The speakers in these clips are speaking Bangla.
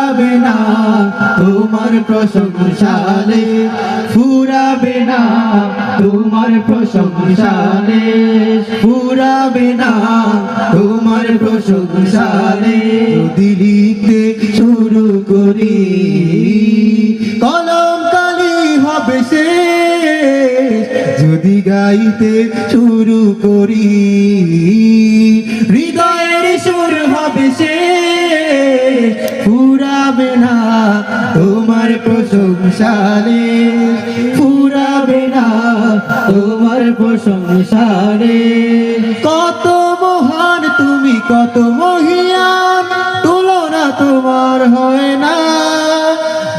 ফুরাবে না তোমার প্রশংসালে, ফুরাবে না তোমার প্রশংসালে, ফুরাবে না তোমার প্রশংসালে। যদি লিখতে শুরু করি কলম কালি হবে শেষ, যদি গাইতে শুরু করি হৃদয়ের সুর হবে শেষ, ফুরাবে না তোমার প্রশংসালে, ফুরাবে না তোমার প্রশংসালে। কত মহান তুমি, কত মহিয়ান, তুলনা তোমার হয় না।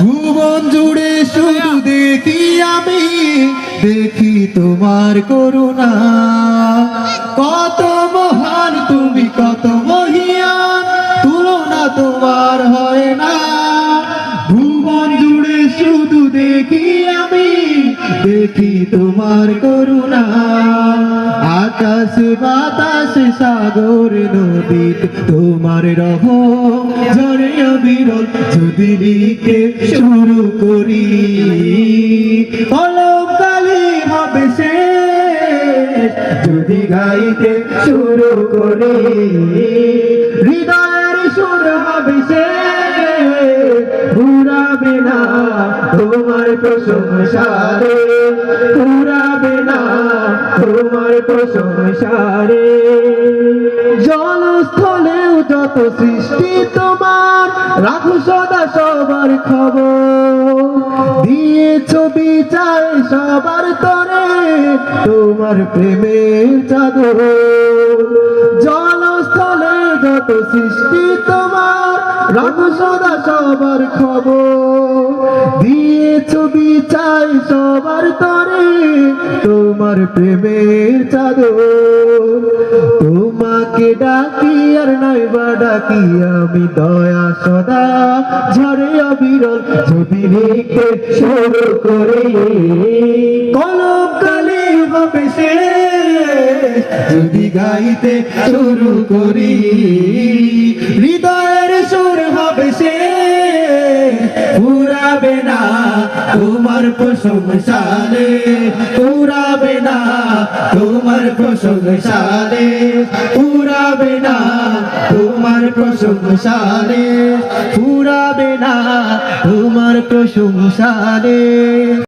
ভুবন জুড়ে শুধু দেখি আমি, দেখি তোমার করুণা। কত মহান তুমি, কত মহিয়ান, তুলনা তোমার হয় না। ভুবন জুড়ে শুধু দেখি আমি, দেখি তোমার করুণা। আকাশ বাতাস সাগর নদী তোমার রহম ঝরে অবিরল। যদি লিখতে শুরু করি কলম কালি হবে শেষ, যদি গাইতে শুরু করি হৃদয়ের সুর হবে শেষ, ফুরাবে না তোমার প্রশংসারে, ফুরাবে না তোমার প্রশংসারে। জলস্থলেও যত সৃষ্টি তোমার, রাখো সদা সবার খবর। দিয়েছ বিচার সবার তরে, তোমার প্রেমের চাদর। জলস্থলে যত সৃষ্টি তোমার, রাখো সদা সবার খবর। দিয়েছ বিচার সবার তরে, তোমার প্রেমের চাদর। তোমাকে ডাকি আর নাইবা ডাকি আমি, দয়া সদা ঝরে অবিরল। যদি লিখতে শুরু করি কলম কালি হবে শেষ, যদি গাইতে শুরু করি হৃদয়ের সুর হবে শেষ, ফুরাবে না তোমার প্রশংসালে, ফুরাবে না তোমার প্রশংসালে, ফুরাবে না তোমার প্রশংসালে, ফুরাবে না তোমার প্রশংসালে।